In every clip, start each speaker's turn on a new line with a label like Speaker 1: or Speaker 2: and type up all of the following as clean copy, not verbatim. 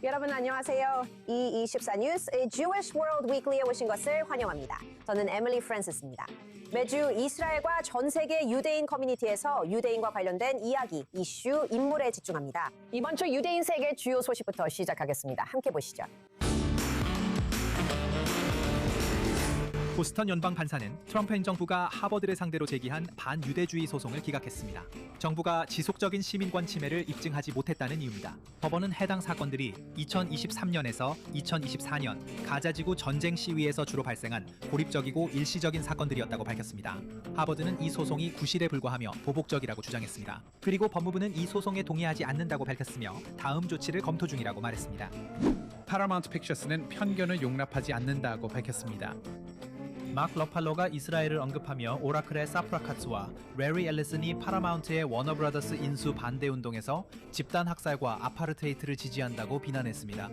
Speaker 1: 여러분 안녕하세요. E24 뉴스의 Jewish World Weekly에 오신 것을 환영합니다. 저는 에밀리 프랜시스입니다. 매주 이스라엘과 전 세계 유대인 커뮤니티에서 유대인과 관련된 이야기, 이슈, 인물에 집중합니다. 이번 주 유대인 세계 주요 소식부터 시작하겠습니다. 함께 보시죠.
Speaker 2: 보스턴 연방 판사는 트럼프 행정부가 하버드를 상대로 제기한 반유대주의 소송을 기각했습니다. 정부가 지속적인 시민권 침해를 입증하지 못했다는 이유입니다. 법원은 해당 사건들이 2023년에서 2024년 가자지구 전쟁 시위에서 주로 발생한 고립적이고 일시적인 사건들이었다고 밝혔습니다. 하버드는 이 소송이 구실에 불과하며 보복적이라고 주장했습니다. 그리고 법무부는 이 소송에 동의하지 않는다고 밝혔으며 다음 조치를 검토 중이라고 말했습니다.
Speaker 3: 파라마운트 픽처스는 편견을 용납하지 않는다고 밝혔습니다.
Speaker 2: 막 러팔로가 이스라엘을 언급하며 오라클의 사프라 카츠와 레리 앨리슨이 파라마운트의 워너브라더스 인수 반대 운동에서 집단 학살과 아파르테이트를 지지한다고 비난했습니다.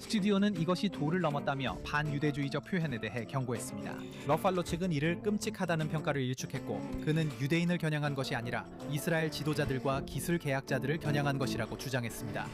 Speaker 2: 스튜디오는 이것이 도를 넘었다며 반유대주의적 표현에 대해 경고했습니다. 러팔로 측은 이를 끔찍하다는 평가를 일축했고 그는 유대인을 겨냥한 것이 아니라 이스라엘 지도자들과 기술 계약자들을 겨냥한 것이라고 주장했습니다.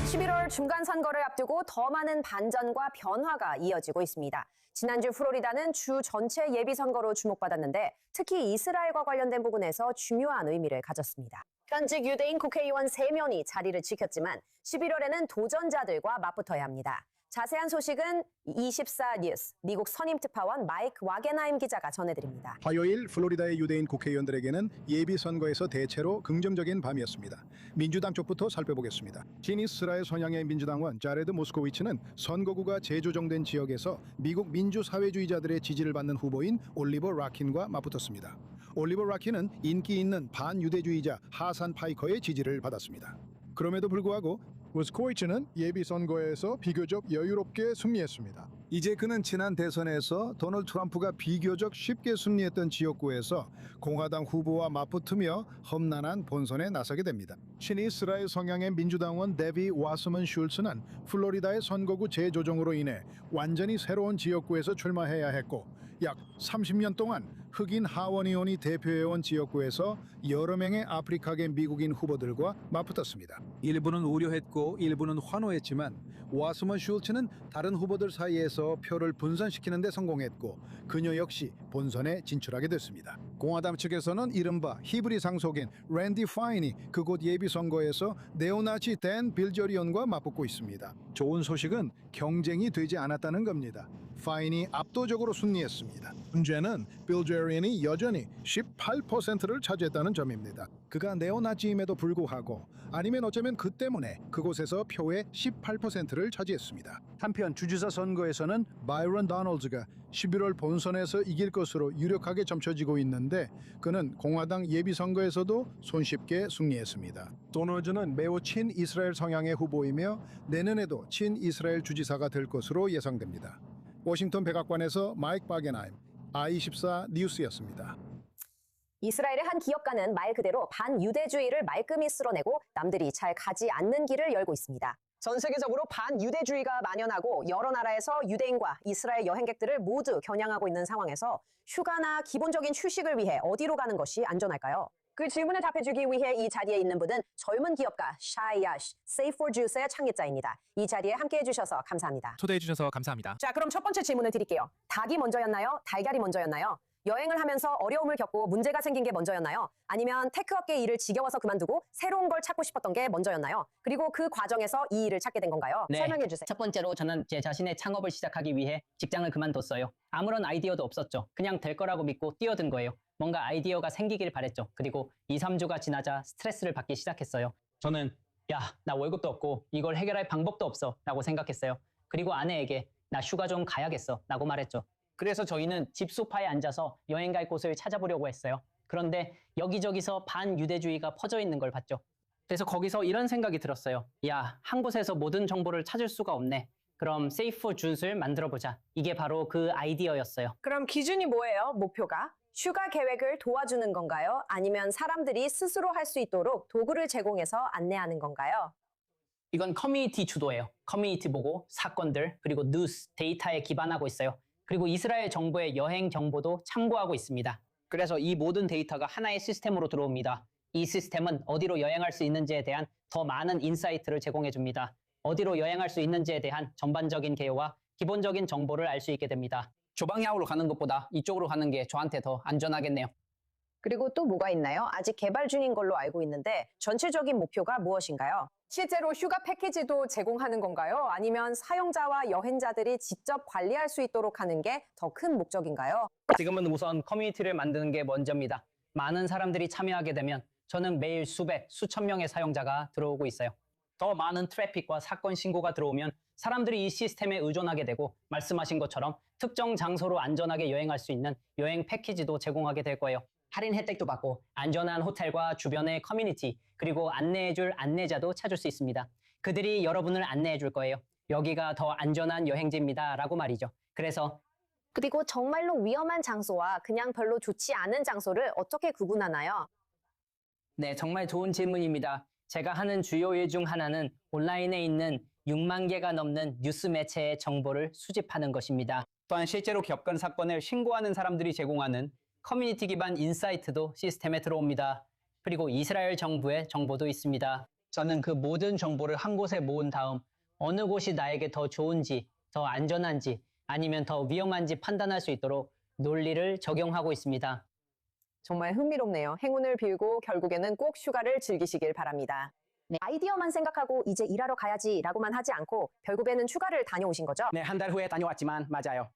Speaker 1: 11월 중간선거를 앞두고 더 많은 반전과 변화가 이어지고 있습니다. 지난주 플로리다는 주 전체 예비선거로 주목받았는데 특히 이스라엘과 관련된 부분에서 중요한 의미를 가졌습니다. 현직 유대인 국회의원 3명이 자리를 지켰지만 11월에는 도전자들과 맞붙어야 합니다. 자세한 소식은 24 뉴스 미국 선임특파원 마이크 와게나임 기자가 전해드립니다.
Speaker 4: 화요일 플로리다의 유대인 국회의원들에게는 예비선거에서 대체로 긍정적인 밤이었습니다. 민주당 쪽부터 살펴보겠습니다. 친이스라엘 성향의 민주당원 자레드 모스코위츠는 선거구가 재조정된 지역에서 미국 민주사회주의자들의 지지를 받는 후보인 올리버 라킨과 맞붙었습니다. 올리버 라킨은 인기 있는 반유대주의자 하산 파이커의 지지를 받았습니다. 그럼에도 불구하고 모스코위츠는 예비선거에서 비교적 여유롭게 승리했습니다. 이제 그는 지난 대선에서 도널드 트럼프가 비교적 쉽게 승리했던 지역구에서 공화당 후보와 맞붙으며 험난한 본선에 나서게 됩니다. 친이스라엘 성향의 민주당원 데비 와스먼 슐츠는 플로리다의 선거구 재조정으로 인해 완전히 새로운 지역구에서 출마해야 했고 약 30년 동안 흑인 하원의원이 대표해온 지역구에서 여러 명의 아프리카계 미국인 후보들과 맞붙었습니다. 일부는 우려했고 일부는 환호했지만 와스먼 슐츠는 다른 후보들 사이에서 표를 분산시키는 데 성공했고 그녀 역시 본선에 진출하게 됐습니다. 공화당 측에서는 이른바 히브리 상속인 랜디 파인이 그곳 예비선거에서 네오나치 댄 빌저리언과 맞붙고 있습니다. 좋은 소식은 경쟁이 되지 않았다는 겁니다. 파인이 압도적으로 승리했습니다. 문제는 빌저리언이 여전히 18%를 차지했다는 점입니다. 그가 네오나치임에도 불구하고 아니면 어쩌면 그 때문에 그곳에서 표의 18%를 차지했습니다. 한편 주지사 선거에서는 바이런 도널즈가 11월 본선에서 이길 것으로 유력하게 점쳐지고 있는데 그는 공화당 예비선거에서도 손쉽게 승리했습니다. 도널즈는 매우 친이스라엘 성향의 후보이며 내년에도 친이스라엘 주지사가 될 것으로 예상됩니다. 워싱턴 백악관에서 마이크 바게나임, I24 뉴스였습니다.
Speaker 1: 이스라엘의 한 기업가는 말 그대로 반유대주의를 말끔히 쓸어내고 남들이 잘 가지 않는 길을 열고 있습니다. 전 세계적으로 반유대주의가 만연하고 여러 나라에서 유대인과 이스라엘 여행객들을 모두 겨냥하고 있는 상황에서 휴가나 기본적인 휴식을 위해 어디로 가는 것이 안전할까요? 그 질문에 답해주기 위해 이 자리에 있는 분은 젊은 기업가 샤이 야시, Save for Jews의 창립자입니다. 이 자리에 함께해 주셔서 감사합니다.
Speaker 2: 초대해 주셔서 감사합니다.
Speaker 1: 자, 그럼 첫 번째 질문을 드릴게요. 닭이 먼저였나요? 달걀이 먼저였나요? 여행을 하면서 어려움을 겪고 문제가 생긴 게 먼저였나요? 아니면 테크업계 일을 지겨워서 그만두고 새로운 걸 찾고 싶었던 게 먼저였나요? 그리고 그 과정에서 이 일을 찾게 된 건가요?
Speaker 5: 네.
Speaker 1: 설명해 주세요.
Speaker 5: 첫 번째로 저는 제 자신의 창업을 시작하기 위해 직장을 그만뒀어요. 아무런 아이디어도 없었죠. 그냥 될 거라고 믿고 뛰어든 거예요. 뭔가 아이디어가 생기길 바랬죠. 그리고 2, 3주가 지나자 스트레스를 받기 시작했어요. 저는 나 월급도 없고 이걸 해결할 방법도 없어 라고 생각했어요. 그리고 아내에게 나 휴가 좀 가야겠어 라고 말했죠. 그래서 저희는 집 소파에 앉아서 여행 갈 곳을 찾아보려고 했어요. 그런데 여기저기서 반유대주의가 퍼져 있는 걸 봤죠. 그래서 거기서 이런 생각이 들었어요. 한 곳에서 모든 정보를 찾을 수가 없네. 그럼 Save for Jews를 만들어보자. 이게 바로 그 아이디어였어요.
Speaker 1: 그럼 기준이 뭐예요? 목표가? 휴가 계획을 도와주는 건가요? 아니면 사람들이 스스로 할 수 있도록 도구를 제공해서 안내하는 건가요?
Speaker 5: 이건 커뮤니티 주도예요. 커뮤니티 보고 사건들 그리고 뉴스, 데이터에 기반하고 있어요. 그리고 이스라엘 정부의 여행 정보도 참고하고 있습니다. 그래서 이 모든 데이터가 하나의 시스템으로 들어옵니다. 이 시스템은 어디로 여행할 수 있는지에 대한 더 많은 인사이트를 제공해 줍니다. 어디로 여행할 수 있는지에 대한 전반적인 개요와 기본적인 정보를 알 수 있게 됩니다. 저 방향으로 가는 것보다 이쪽으로 가는 게 저한테 더 안전하겠네요.
Speaker 1: 그리고 또 뭐가 있나요? 아직 개발 중인 걸로 알고 있는데 전체적인 목표가 무엇인가요? 실제로 휴가 패키지도 제공하는 건가요? 아니면 사용자와 여행자들이 직접 관리할 수 있도록 하는 게 더 큰 목적인가요?
Speaker 5: 지금은 우선 커뮤니티를 만드는 게 먼저입니다. 많은 사람들이 참여하게 되면 저는 매일 수백, 수천 명의 사용자가 들어오고 있어요. 더 많은 트래픽과 사건 신고가 들어오면 사람들이 이 시스템에 의존하게 되고 말씀하신 것처럼 특정 장소로 안전하게 여행할 수 있는 여행 패키지도 제공하게 될 거예요. 할인 혜택도 받고 안전한 호텔과 주변의 커뮤니티 그리고 안내해줄 안내자도 찾을 수 있습니다. 그들이 여러분을 안내해줄 거예요. 여기가 더 안전한 여행지입니다 라고 말이죠.
Speaker 1: 그리고 정말로 위험한 장소와 그냥 별로 좋지 않은 장소를 어떻게 구분하나요?
Speaker 5: 네, 정말 좋은 질문입니다. 제가 하는 주요 일 중 하나는 온라인에 있는 6만 개가 넘는 뉴스 매체의 정보를 수집하는 것입니다. 또한 실제로 겪은 사건을 신고하는 사람들이 제공하는 커뮤니티 기반 인사이트도 시스템에 들어옵니다. 그리고 이스라엘 정부의 정보도 있습니다. 저는 그 모든 정보를 한 곳에 모은 다음 어느 곳이 나에게 더 좋은지, 더 안전한지, 아니면 더 위험한지 판단할 수 있도록 논리를 적용하고 있습니다.
Speaker 1: 정말 흥미롭네요. 행운을 빌고 결국에는 꼭 휴가를 즐기시길 바랍니다. 네, 아이디어만 생각하고 이제 일하러 가야지라고만 하지 않고 결국에는 휴가를 다녀오신 거죠?
Speaker 5: 네, 한 달 후에 다녀왔지만 맞아요.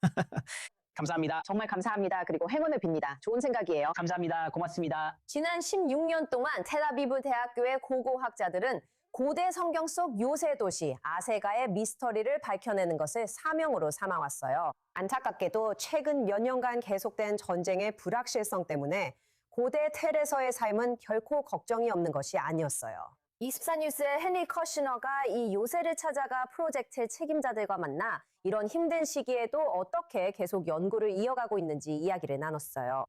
Speaker 5: 감사합니다.
Speaker 1: 정말 감사합니다. 그리고 행운을 빕니다. 좋은 생각이에요.
Speaker 5: 감사합니다. 고맙습니다.
Speaker 1: 지난 16년 동안 텔아비브 대학교의 고고학자들은 고대 성경 속 요새 도시 아세가의 미스터리를 밝혀내는 것을 사명으로 삼아왔어요. 안타깝게도 최근 몇 년간 계속된 전쟁의 불확실성 때문에 고대 텔에서의 삶은 결코 걱정이 없는 것이 아니었어요. 24뉴스의 헨리 커시너가 이 요새를 찾아가 프로젝트 책임자들과 만나 이런 힘든 시기에도 어떻게 계속 연구를 이어가고 있는지 이야기를 나눴어요.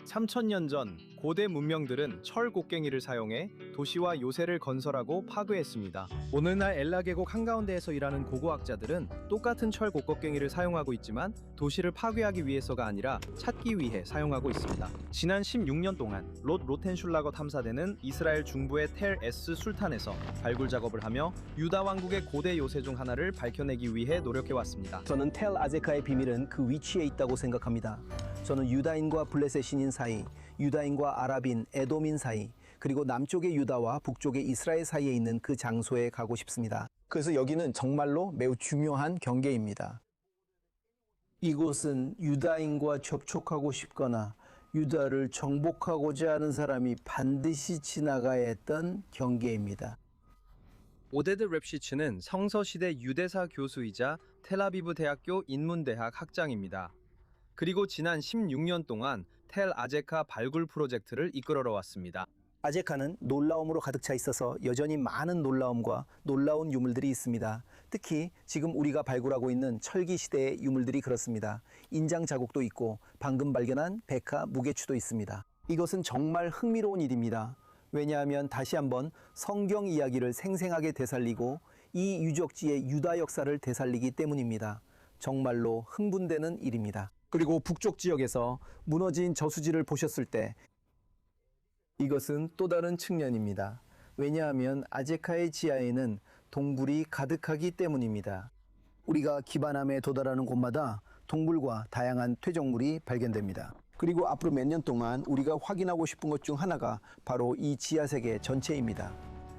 Speaker 6: 3000년 전 고대 문명들은 철 곡괭이를 사용해 도시와 요새를 건설하고 파괴했습니다. 오늘날 엘라 계곡 한가운데에서 일하는 고고학자들은 똑같은 철 곡괭이를 사용하고 있지만 도시를 파괴하기 위해서가 아니라 찾기 위해 사용하고 있습니다. 지난 16년 동안 롯 로텐슐라거 탐사대는 이스라엘 중부의 텔 에스 술탄에서 발굴 작업을 하며 유다 왕국의 고대 요새 중 하나를 밝혀내기 위해 노력해왔습니다.
Speaker 7: 저는 텔 아제카의 비밀은 그 위치에 있다고 생각합니다. 저는 유다인과 블레셋 신인 사이, 유다인과 아랍인, 에돔인 사이, 그리고 남쪽의 유다와 북쪽의 이스라엘 사이에 있는 그 장소에 가고 싶습니다. 그래서 여기는 정말로 매우 중요한 경계입니다. 이곳은 유다인과 접촉하고 싶거나 유다를 정복하고자 하는 사람이 반드시 지나가야 했던 경계입니다.
Speaker 6: 오데드 랩시츠는 성서시대 유대사 교수이자 텔아비브 대학교 인문대학 학장입니다. 그리고 지난 16년 동안 텔 아제카 발굴 프로젝트를 이끌어 왔습니다.
Speaker 7: 아제카는 놀라움으로 가득 차 있어서 여전히 많은 놀라움과 놀라운 유물들이 있습니다. 특히 지금 우리가 발굴하고 있는 철기 시대의 유물들이 그렇습니다. 인장 자국도 있고 방금 발견한 백화 무게추도 있습니다. 이것은 정말 흥미로운 일입니다. 왜냐하면 다시 한번 성경 이야기를 생생하게 되살리고 이 유적지의 유다 역사를 되살리기 때문입니다. 정말로 흥분되는 일입니다. 그리고 북쪽 지역에서 무너진 저수지를 보셨을 때 이것은 또 다른 측면입니다. 왜냐하면 아제카의 지하에는 동굴이 가득하기 때문입니다. 우리가 기반함에 도달하는 곳마다 동굴과 다양한 퇴적물이 발견됩니다. 그리고 앞으로 몇 년 동안 우리가 확인하고 싶은 것 중 하나가 바로 이 지하 세계 전체입니다.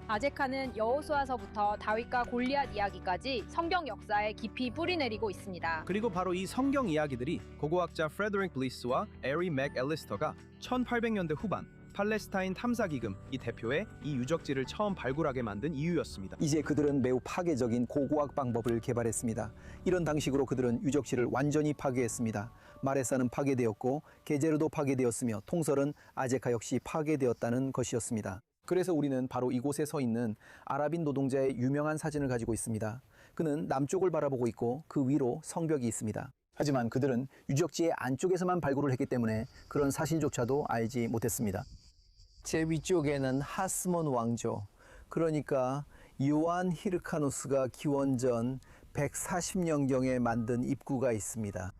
Speaker 8: 아제카는 여호수아서부터 다윗과 골리앗 이야기까지 성경 역사에 깊이 뿌리내리고 있습니다.
Speaker 6: 그리고 바로 이 성경 이야기들이 고고학자 프레드릭 블리스와 에리 맥 앨리스터가 1800년대 후반 팔레스타인 탐사기금 이 대표의 이 유적지를 처음 발굴하게 만든 이유였습니다.
Speaker 7: 이제 그들은 매우 파괴적인 고고학 방법을 개발했습니다. 이런 방식으로 그들은 유적지를 완전히 파괴했습니다. 마레사는 파괴되었고 게제르도 파괴되었으며 통솔은 아제카 역시 파괴되었다는 것이었습니다. 그래서 우리는 바로 이곳에 서 있는 아랍인 노동자의 유명한 사진을 가지고 있습니다. 그는 남쪽을 바라보고 있고 그 위로 성벽이 있습니다. 하지만 그들은 유적지의 안쪽에서만 발굴을 했기 때문에 그런 사실조차도 알지 못했습니다. 제 위쪽에는 하스몬 왕조, 그러니까 요한 히르카누스가 기원전 140년경에 만든 입구가 있습니다.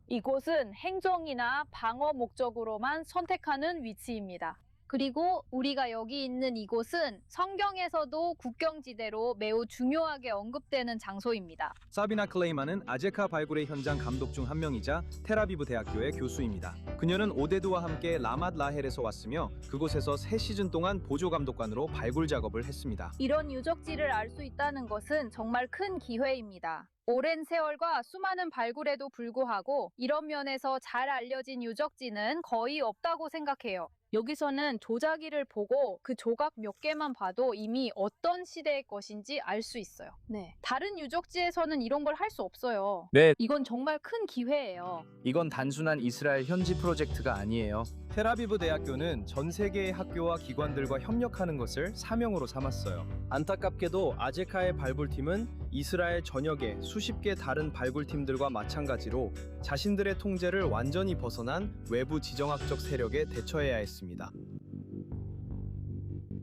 Speaker 8: 이곳은 행정이나 방어 목적으로만 선택하는 위치입니다. 그리고 우리가 여기 있는 이곳은 성경에서도 국경지대로 매우 중요하게 언급되는 장소입니다.
Speaker 6: 사비나 클레이만은 아제카 발굴의 현장 감독 중 한 명이자 텔아비브 대학교의 교수입니다. 그녀는 오데드와 함께 라맛 라헬에서 왔으며 그곳에서 3시즌 동안 보조 감독관으로 발굴 작업을 했습니다.
Speaker 8: 이런 유적지를 알 수 있다는 것은 정말 큰 기회입니다. 오랜 세월과 수많은 발굴에도 불구하고 이런 면에서 잘 알려진 유적지는 거의 없다고 생각해요. 여기서는 조자기를 보고 그 조각 몇 개만 봐도 이미 어떤 시대의 것인지 알 수 있어요. 네. 다른 유적지에서는 이런 걸 할 수 없어요.
Speaker 6: 네,
Speaker 8: 이건 정말 큰 기회예요.
Speaker 6: 이건 단순한 이스라엘 현지 프로젝트가 아니에요. 텔아비브 대학교는 전 세계의 학교와 기관들과 협력하는 것을 사명으로 삼았어요. 안타깝게도 아제카의 발굴팀은 이스라엘 전역의 수십 개 다른 발굴팀들과 마찬가지로 자신들의 통제를 완전히 벗어난 외부 지정학적 세력에 대처해야 했습니다.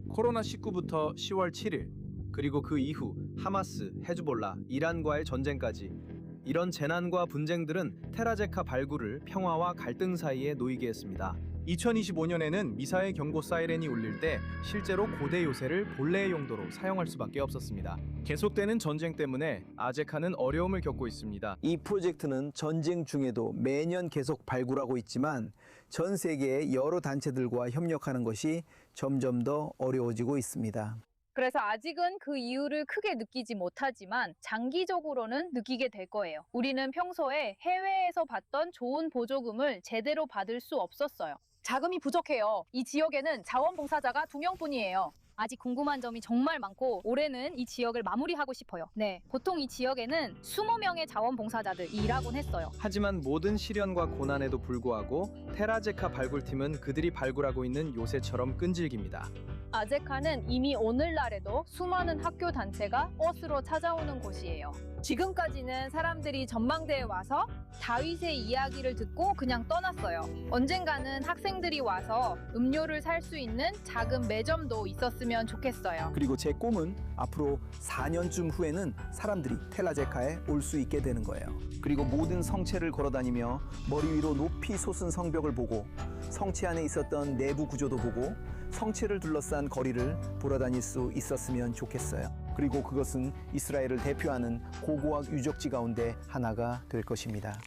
Speaker 6: 코로나19부터 10월 7일, 그리고 그 이후 하마스, 헤즈볼라, 이란과의 전쟁까지 이런 재난과 분쟁들은 테라제카 발굴을 평화와 갈등 사이에 놓이게 했습니다. 2025년에는 미사일 경고 사이렌이 울릴 때 실제로 고대 요새를 본래의 용도로 사용할 수밖에 없었습니다. 계속되는 전쟁 때문에 아제카는 어려움을 겪고 있습니다.
Speaker 7: 이 프로젝트는 전쟁 중에도 매년 계속 발굴하고 있지만 전 세계의 여러 단체들과 협력하는 것이 점점 더 어려워지고 있습니다.
Speaker 8: 그래서 아직은 그 이유를 크게 느끼지 못하지만 장기적으로는 느끼게 될 거예요. 우리는 평소에 해외에서 받던 좋은 보조금을 제대로 받을 수 없었어요. 자금이 부족해요. 이 지역에는 자원봉사자가 2명뿐이에요. 아직 궁금한 점이 정말 많고 올해는 이 지역을 마무리하고 싶어요. 네, 보통 이 지역에는 20명의 자원봉사자들이 일하곤 했어요.
Speaker 6: 하지만 모든 시련과 고난에도 불구하고 테라제카 발굴팀은 그들이 발굴하고 있는 요새처럼 끈질깁니다.
Speaker 8: 아제카는 이미 오늘날에도 수많은 학교 단체가 버스로 찾아오는 곳이에요. 지금까지는 사람들이 전망대에 와서 다윗의 이야기를 듣고 그냥 떠났어요. 언젠가는 학생들이 와서 음료를 살 수 있는 작은 매점도 있었으면 좋겠어요.
Speaker 7: 그리고 제 꿈은 앞으로 4년쯤 후에는 사람들이 텔아제카에 올 수 있게 되는 거예요. 그리고 모든 성체를 걸어다니며 머리 위로 높이 솟은 성벽을 보고 성체 안에 있었던 내부 구조도 보고 성체를 둘러싼 거리를 돌아다닐 수 있었으면 좋겠어요. 그리고 그것은 이스라엘을 대표하는 고고학 유적지 가운데 하나가 될 것입니다.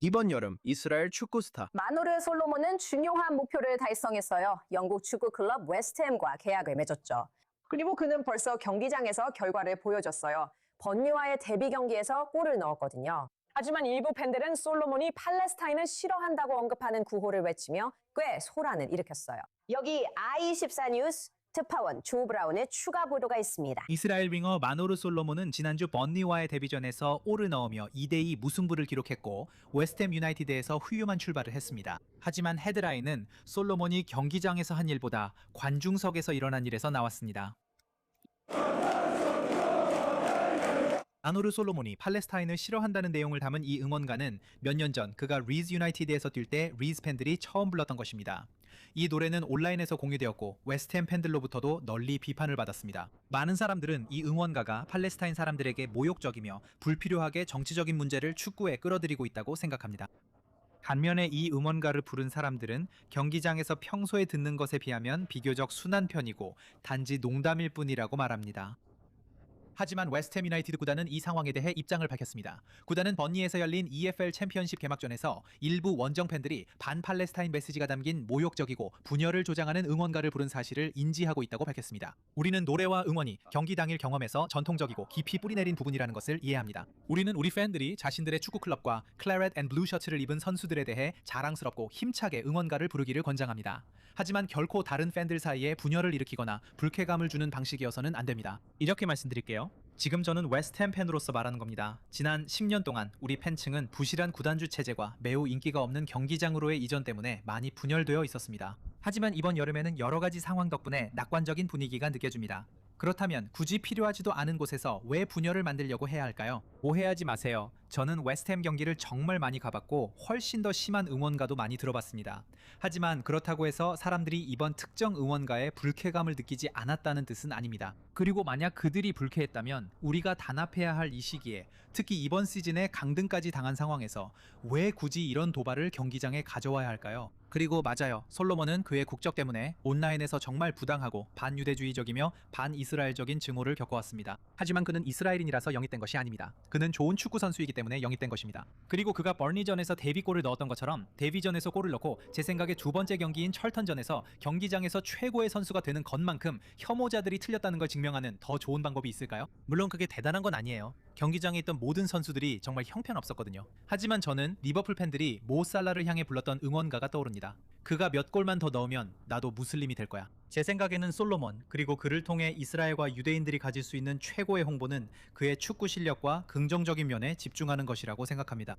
Speaker 6: 이번 여름 이스라엘 축구 스타
Speaker 1: 마노르 솔로몬은 중요한 목표를 달성했어요. 영국 축구 클럽 웨스트햄과 계약을 맺었죠. 그리고 그는 벌써 경기장에서 결과를 보여줬어요. 번니와의 데뷔 경기에서 골을 넣었거든요. 하지만 일부 팬들은 솔로몬이 팔레스타인을 싫어한다고 언급하는 구호를 외치며 꽤 소란을 일으켰어요. 여기 I24 뉴스 특파원 조 브라운의 추가 보도가 있습니다.
Speaker 2: 이스라엘 윙어 마노르 솔로몬은 지난주 번니와의 데뷔전에서 골을 넣으며 2대2 무승부를 기록했고 웨스트햄 유나이티드에서 훌륭한 출발을 했습니다. 하지만 헤드라인은 솔로몬이 경기장에서 한 일보다 관중석에서 일어난 일에서 나왔습니다. 마노르 솔로몬이 팔레스타인을 싫어한다는 내용을 담은 이 응원가는 몇 년 전 그가 리즈 유나이티드에서 뛸 때 리즈 팬들이 처음 불렀던 것입니다. 이 노래는 온라인에서 공유되었고 웨스트햄 팬들로부터도 널리 비판을 받았습니다. 많은 사람들은 이 응원가가 팔레스타인 사람들에게 모욕적이며 불필요하게 정치적인 문제를 축구에 끌어들이고 있다고 생각합니다. 반면에 이 응원가를 부른 사람들은 경기장에서 평소에 듣는 것에 비하면 비교적 순한 편이고 단지 농담일 뿐이라고 말합니다. 하지만 웨스트햄 유나이티드 구단은 이 상황에 대해 입장을 밝혔습니다. 구단은 번니에서 열린 EFL 챔피언십 개막전에서 일부 원정 팬들이 반팔레스타인 메시지가 담긴 모욕적이고 분열을 조장하는 응원가를 부른 사실을 인지하고 있다고 밝혔습니다. 우리는 노래와 응원이 경기 당일 경험에서 전통적이고 깊이 뿌리내린 부분이라는 것을 이해합니다. 우리는 우리 팬들이 자신들의 축구 클럽과 클래렛 앤 블루 셔츠를 입은 선수들에 대해 자랑스럽고 힘차게 응원가를 부르기를 권장합니다. 하지만 결코 다른 팬들 사이에 분열을 일으키거나 불쾌감을 주는 방식이어서는 안 됩니다. 이렇게 말씀드릴게요. 지금 저는 웨스트햄 팬으로서 말하는 겁니다. 지난 10년 동안 우리 팬층은 부실한 구단주 체제과 매우 인기가 없는 경기장으로의 이전 때문에 많이 분열되어 있었습니다. 하지만 이번 여름에는 여러 가지 상황 덕분에 낙관적인 분위기가 느껴집니다. 그렇다면 굳이 필요하지도 않은 곳에서 왜 분열을 만들려고 해야 할까요? 오해하지 마세요. 저는 웨스트햄 경기를 정말 많이 가봤고 훨씬 더 심한 응원가도 많이 들어봤습니다. 하지만 그렇다고 해서 사람들이 이번 특정 응원가에 불쾌감을 느끼지 않았다는 뜻은 아닙니다. 그리고 만약 그들이 불쾌했다면 우리가 단합해야 할 이 시기에, 특히 이번 시즌에 강등까지 당한 상황에서 왜 굳이 이런 도발을 경기장에 가져와야 할까요? 그리고 맞아요. 솔로몬은 그의 국적 때문에 온라인에서 정말 부당하고 반유대주의적이며 반이스라엘적인 증오를 겪어왔습니다. 하지만 그는 이스라엘인이라서 영입된 것이 아닙니다. 그는 좋은 축구 선수이기 때문에 영입된 것입니다. 그리고 그가 버니전에서 데뷔골을 넣었던 것처럼 데뷔전에서 골을 넣고 제 생각에 두 번째 경기인 철턴전에서 경기장에서 최고의 선수가 되는 것만큼 혐오자들이 틀렸다는 걸 증명하는 더 좋은 방법이 있을까요? 물론 그게 대단한 건 아니에요. 경기장에 있던 모든 선수들이 정말 형편없었거든요. 하지만 저는 리버풀 팬들이 모살라를 향해 불렀던 응원가가 떠오릅니다. 그가 몇 골만 더 넣으면 나도 무슬림이 될 거야. 제 생각에는 솔로몬, 그리고 그를 통해 이스라엘과 유대인들이 가질 수 있는 최고의 홍보는 그의 축구 실력과 긍정적인 면에 집중하는 것이라고 생각합니다.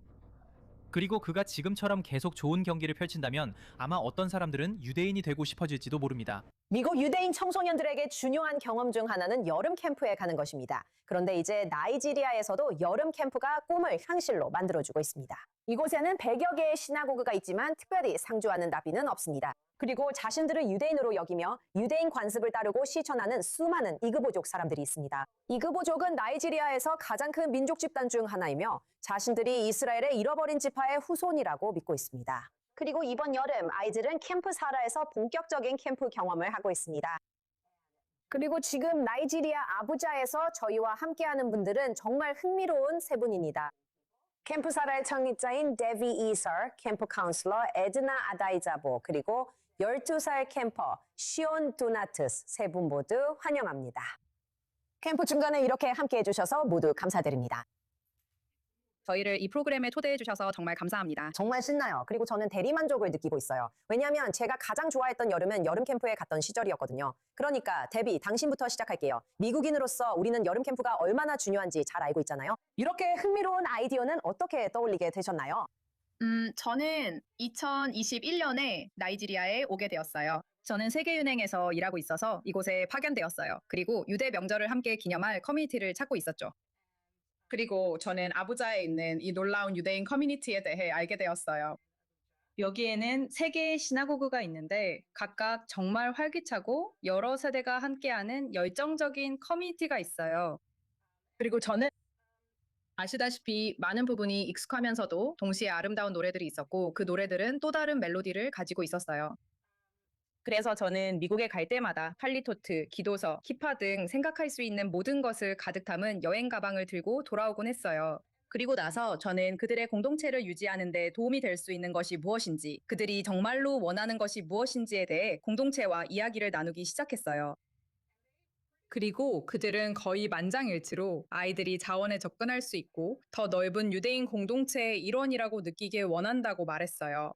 Speaker 2: 그리고 그가 지금처럼 계속 좋은 경기를 펼친다면 아마 어떤 사람들은 유대인이 되고 싶어질지도 모릅니다.
Speaker 1: 미국 유대인 청소년들에게 중요한 경험 중 하나는 여름 캠프에 가는 것입니다. 그런데 이제 나이지리아에서도 여름 캠프가 꿈을 현실로 만들어주고 있습니다. 이곳에는 100여 개의 시나고그가 있지만 특별히 상주하는 나비는 없습니다. 그리고 자신들을 유대인으로 여기며 유대인 관습을 따르고 실천하는 수많은 이그보족 사람들이 있습니다. 이그보족은 나이지리아에서 가장 큰 민족 집단 중 하나이며 자신들이 이스라엘의 잃어버린 지파의 후손이라고 믿고 있습니다. 그리고 이번 여름 아이들은 캠프 사라에서 본격적인 캠프 경험을 하고 있습니다. 그리고 지금 나이지리아 아부자에서 저희와 함께하는 분들은 정말 흥미로운 세 분입니다. 캠프 사라의 창립자인 데비 이서, 캠프 카운슬러 에드나 아다이자보, 그리고 12살 캠퍼 시온 도나트스 세 분 모두 환영합니다. 캠프 중간에 이렇게 함께해 주셔서 모두 감사드립니다.
Speaker 9: 저희를 이 프로그램에 초대해 주셔서 정말 감사합니다.
Speaker 1: 정말 신나요. 그리고 저는 대리만족을 느끼고 있어요. 왜냐하면 제가 가장 좋아했던 여름은 여름 캠프에 갔던 시절이었거든요. 그러니까 데비, 당신부터 시작할게요. 미국인으로서 우리는 여름 캠프가 얼마나 중요한지 잘 알고 있잖아요. 이렇게 흥미로운 아이디어는 어떻게 떠올리게 되셨나요?
Speaker 9: 저는 2021년에 나이지리아에 오게 되었어요. 저는 세계은행에서 일하고 있어서 이곳에 파견되었어요. 그리고 유대 명절을 함께 기념할 커뮤니티를 찾고 있었죠.
Speaker 10: 그리고 저는 아부자에 있는 이 놀라운 유대인 커뮤니티에 대해 알게 되었어요. 여기에는 3개의 시나고그가 있는데 각각 정말 활기차고 여러 세대가 함께하는 열정적인 커뮤니티가 있어요. 그리고 저는 아시다시피 많은 부분이 익숙하면서도 동시에 아름다운 노래들이 있었고 그 노래들은 또 다른 멜로디를 가지고 있었어요. 그래서 저는 미국에 갈 때마다 팔리토트, 기도서, 키파 등 생각할 수 있는 모든 것을 가득 담은 여행 가방을 들고 돌아오곤 했어요. 그리고 나서 저는 그들의 공동체를 유지하는 데 도움이 될 수 있는 것이 무엇인지, 그들이 정말로 원하는 것이 무엇인지에 대해 공동체와 이야기를 나누기 시작했어요. 그리고 그들은 거의 만장일치로 아이들이 자원에 접근할 수 있고 더 넓은 유대인 공동체의 일원이라고 느끼길 원한다고 말했어요.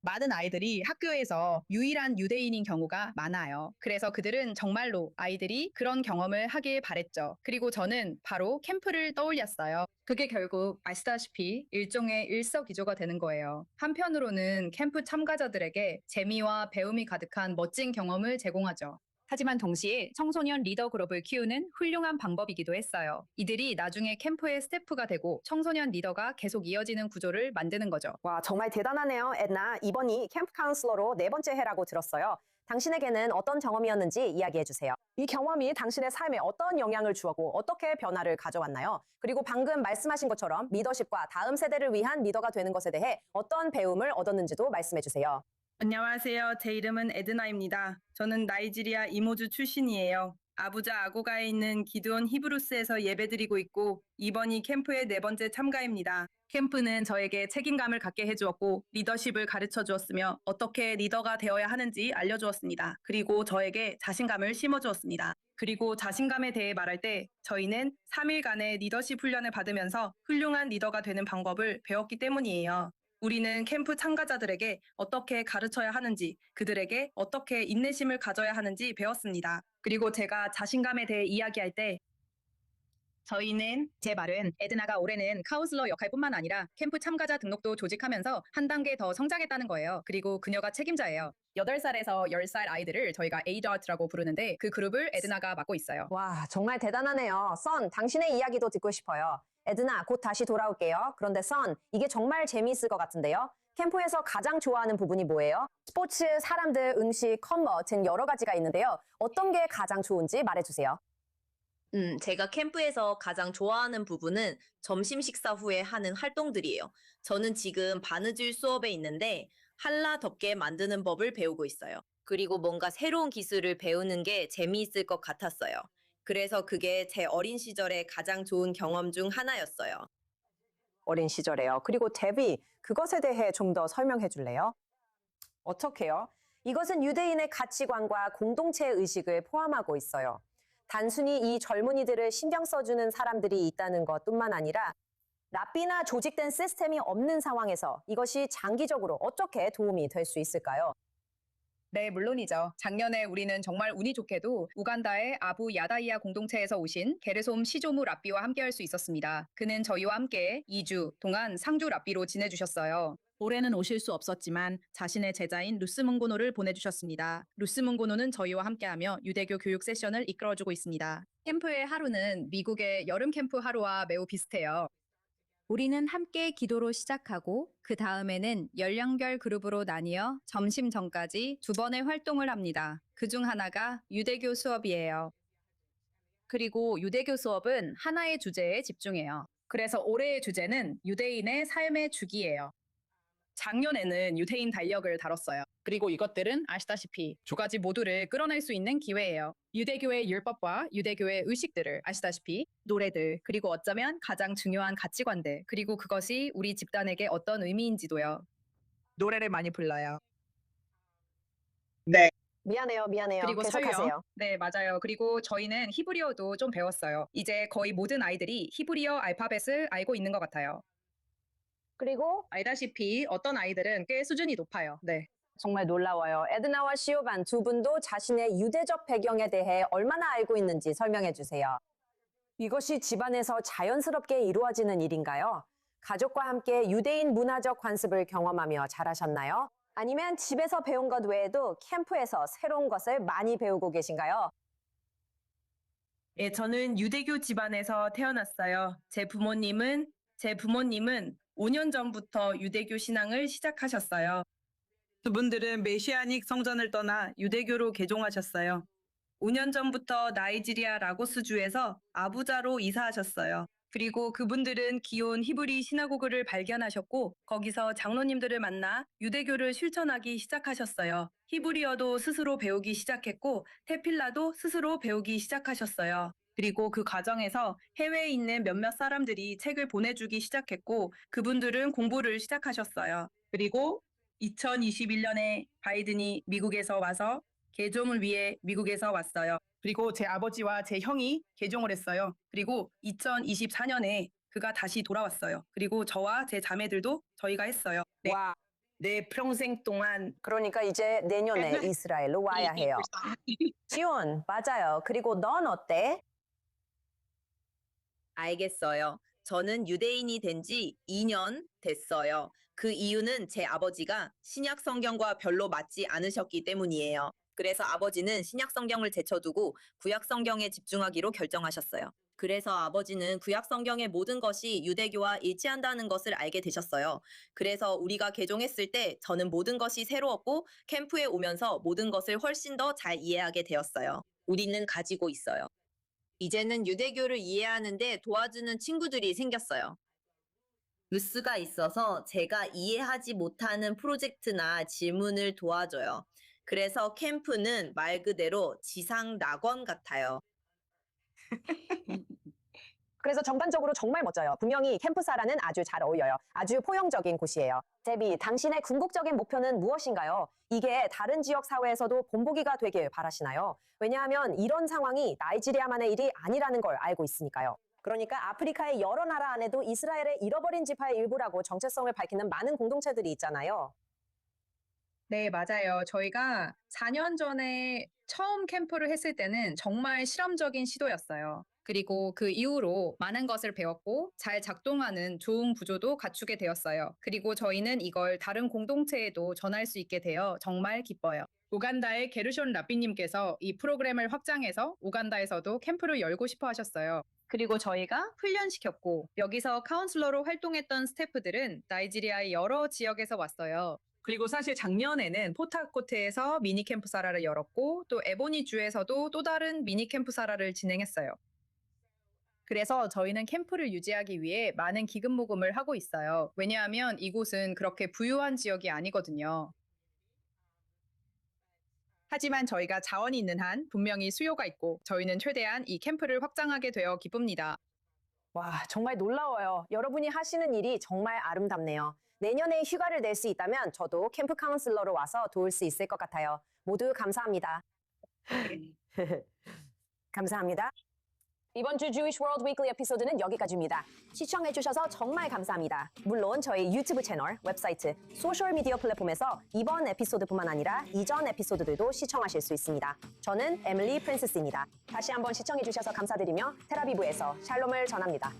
Speaker 10: 많은 아이들이 학교에서 유일한 유대인인 경우가 많아요. 그래서 그들은 정말로 아이들이 그런 경험을 하길 바랬죠. 그리고 저는 바로 캠프를 떠올렸어요. 그게 결국 아시다시피 일종의 일석이조가 되는 거예요. 한편으로는 캠프 참가자들에게 재미와 배움이 가득한 멋진 경험을 제공하죠. 하지만 동시에 청소년 리더 그룹을 키우는 훌륭한 방법이기도 했어요. 이들이 나중에 캠프의 스태프가 되고 청소년 리더가 계속 이어지는 구조를 만드는 거죠.
Speaker 1: 와, 정말 대단하네요, 에드나. 이번이 캠프 카운슬러로 4번째 해라고 들었어요. 당신에게는 어떤 경험이었는지 이야기해 주세요. 이 경험이 당신의 삶에 어떤 영향을 주었고 어떻게 변화를 가져왔나요? 그리고 방금 말씀하신 것처럼 리더십과 다음 세대를 위한 리더가 되는 것에 대해 어떤 배움을 얻었는지도 말씀해 주세요.
Speaker 11: 안녕하세요. 제 이름은 에드나입니다. 저는 나이지리아 이모주 출신이에요. 아부자 아고가에 있는 기드온 히브루스에서 예배드리고 있고 이번이 캠프의 4번째 참가입니다. 캠프는 저에게 책임감을 갖게 해주었고 리더십을 가르쳐 주었으며 어떻게 리더가 되어야 하는지 알려주었습니다. 그리고 저에게 자신감을 심어주었습니다. 그리고 자신감에 대해 말할 때 저희는 3일간의 리더십 훈련을 받으면서 훌륭한 리더가 되는 방법을 배웠기 때문이에요. 우리는 캠프 참가자들에게 어떻게 가르쳐야 하는지, 그들에게 어떻게 인내심을 가져야 하는지 배웠습니다. 그리고 제가 자신감에 대해 이야기할 때 제 말은 에드나가 올해는 카운슬러 역할뿐만 아니라 캠프 참가자 등록도 조직하면서 한 단계 더 성장했다는 거예요. 그리고 그녀가 책임자예요. 8살에서 10살 아이들을 저희가 에이더트라고 부르는데 그 그룹을 에드나가 맡고 있어요.
Speaker 1: 와, 정말 대단하네요. 선, 당신의 이야기도 듣고 싶어요. 에드나, 곧 다시 돌아올게요. 그런데 선, 이게 정말 재미있을 것 같은데요. 캠프에서 가장 좋아하는 부분이 뭐예요? 스포츠, 사람들, 음식, 컨버 등 여러 가지가 있는데요. 어떤 게 가장 좋은지 말해주세요.
Speaker 12: 제가 캠프에서 가장 좋아하는 부분은 점심 식사 후에 하는 활동들이에요. 저는 지금 바느질 수업에 있는데 한라 덮개 만드는 법을 배우고 있어요. 그리고 뭔가 새로운 기술을 배우는 게 재미있을 것 같았어요. 그래서 그게 제 어린 시절의 가장 좋은 경험 중 하나였어요.
Speaker 1: 어린 시절에요. 그리고 데비, 그것에 대해 좀 더 설명해 줄래요? 어떻게요? 이것은 유대인의 가치관과 공동체 의식을 포함하고 있어요. 단순히 이 젊은이들을 신경 써주는 사람들이 있다는 것뿐만 아니라 랍비나 조직된 시스템이 없는 상황에서 이것이 장기적으로 어떻게 도움이 될 수 있을까요?
Speaker 9: 네, 물론이죠. 작년에 우리는 정말 운이 좋게도 우간다의 아부 야다이아 공동체에서 오신 게르솜 시조무 랍비와 함께할 수 있었습니다. 그는 저희와 함께 2주 동안 상주 랍비로 지내주셨어요. 올해는 오실 수 없었지만 자신의 제자인 루스 문고노를 보내주셨습니다. 루스 문고노는 저희와 함께하며 유대교 교육 세션을 이끌어주고 있습니다. 캠프의 하루는 미국의 여름 캠프 하루와 매우 비슷해요. 우리는 함께 기도로 시작하고 그 다음에는 연령별 그룹으로 나뉘어 점심 전까지 2번의 활동을 합니다. 그중 하나가 유대교 수업이에요. 그리고 유대교 수업은 하나의 주제에 집중해요. 그래서 올해의 주제는 유대인의 삶의 주기예요. 작년에는 유대인 달력을 다뤘어요. 그리고 이것들은 아시다시피 두 가지 모두를 끌어낼 수 있는 기회예요. 유대교의 율법과 유대교의 의식들을 아시다시피 노래들, 그리고 어쩌면 가장 중요한 가치관들, 그리고 그것이 우리 집단에게 어떤 의미인지도요. 노래를 많이 불러요. 네.
Speaker 1: 미안해요.
Speaker 9: 그리고
Speaker 1: 계속하세요.
Speaker 9: 설교. 네, 맞아요. 그리고 저희는 히브리어도 좀 배웠어요. 이제 거의 모든 아이들이 히브리어 알파벳을 알고 있는 것 같아요.
Speaker 1: 그리고
Speaker 9: 알다시피 어떤 아이들은 꽤 수준이 높아요. 네.
Speaker 1: 정말 놀라워요. 에드나와 시오반 두 분도 자신의 유대적 배경에 대해 얼마나 알고 있는지 설명해 주세요. 이것이 집안에서 자연스럽게 이루어지는 일인가요? 가족과 함께 유대인 문화적 관습을 경험하며 자라셨나요? 아니면 집에서 배운 것 외에도 캠프에서 새로운 것을 많이 배우고 계신가요?
Speaker 11: 예, 저는 유대교 집안에서 태어났어요. 제 부모님은 5년 전부터 유대교 신앙을 시작하셨어요. 그분들은 메시아닉 성전을 떠나 유대교로 개종하셨어요. 5년 전부터 나이지리아 라고스주에서 아부자로 이사하셨어요. 그리고 그분들은 기온 히브리 시나고그를 발견하셨고 거기서 장로님들을 만나 유대교를 실천하기 시작하셨어요. 히브리어도 스스로 배우기 시작했고 테필라도 스스로 배우기 시작하셨어요. 그리고 그 과정에서 해외에 있는 몇몇 사람들이 책을 보내주기 시작했고 그분들은 공부를 시작하셨어요. 그리고 2021년에 바이든이 미국에서 와서 개종을 위해 미국에서 왔어요. 그리고 제 아버지와 제 형이 개종을 했어요. 그리고 2024년에 그가 다시 돌아왔어요. 그리고 저와 제 자매들도 저희가 했어요. 네.
Speaker 1: 와,
Speaker 11: 내 평생 동안
Speaker 1: 그러니까 이제 내년에 이스라엘로 와야 해요. 지온, 맞아요. 그리고 넌 어때?
Speaker 12: 알겠어요. 저는 유대인이 된 지 2년 됐어요. 그 이유는 제 아버지가 신약 성경과 별로 맞지 않으셨기 때문이에요. 그래서 아버지는 신약 성경을 제쳐두고 구약 성경에 집중하기로 결정하셨어요. 그래서 아버지는 구약 성경의 모든 것이 유대교와 일치한다는 것을 알게 되셨어요. 그래서 우리가 개종했을 때 저는 모든 것이 새로웠고 캠프에 오면서 모든 것을 훨씬 더 잘 이해하게 되었어요. 우리는 가지고 있어요. 이제는 유대교를 이해하는데 도와주는 친구들이 생겼어요. 루스가 있어서 제가 이해하지 못하는 프로젝트나 질문을 도와줘요. 그래서 캠프는 말 그대로 지상 낙원 같아요.
Speaker 1: 그래서 전반적으로 정말 멋져요. 분명히 캠프사라는 아주 잘 어울려요. 아주 포용적인 곳이에요. 데비, 당신의 궁극적인 목표는 무엇인가요? 이게 다른 지역 사회에서도 본보기가 되길 바라시나요? 왜냐하면 이런 상황이 나이지리아만의 일이 아니라는 걸 알고 있으니까요. 그러니까 아프리카의 여러 나라 안에도 이스라엘의 잃어버린 지파의 일부라고 정체성을 밝히는 많은 공동체들이 있잖아요.
Speaker 9: 네, 맞아요. 저희가 4년 전에 처음 캠프를 했을 때는 정말 실험적인 시도였어요. 그리고 그 이후로 많은 것을 배웠고 잘 작동하는 좋은 구조도 갖추게 되었어요. 그리고 저희는 이걸 다른 공동체에도 전할 수 있게 되어 정말 기뻐요.
Speaker 10: 우간다의 게르숀 라삐님께서 이 프로그램을 확장해서 우간다에서도 캠프를 열고 싶어 하셨어요. 그리고 저희가 훈련시켰고 여기서 카운슬러로 활동했던 스태프들은 나이지리아의 여러 지역에서 왔어요. 그리고 사실 작년에는 포트하코트에서 미니 캠프 사라를 열었고 또 에보니주에서도 또 다른 미니 캠프 사라를 진행했어요. 그래서 저희는 캠프를 유지하기 위해 많은 기금 모금을 하고 있어요. 왜냐하면 이곳은 그렇게 부유한 지역이 아니거든요. 하지만 저희가 자원이 있는 한 분명히 수요가 있고 저희는 최대한 이 캠프를 확장하게 되어 기쁩니다.
Speaker 1: 와, 정말 놀라워요. 여러분이 하시는 일이 정말 아름답네요. 내년에 휴가를 낼 수 있다면 저도 캠프 카운슬러로 와서 도울 수 있을 것 같아요. 모두 감사합니다. 감사합니다. 이번 주 Jewish World Weekly 에피소드는 여기까지입니다. 시청해주셔서 정말 감사합니다. 물론 저희 유튜브 채널, 웹사이트, 소셜미디어 플랫폼에서 이번 에피소드뿐만 아니라 이전 에피소드들도 시청하실 수 있습니다. 저는 에밀리 프랜시스입니다. 다시 한번 시청해주셔서 감사드리며 텔아비브에서 샬롬을 전합니다.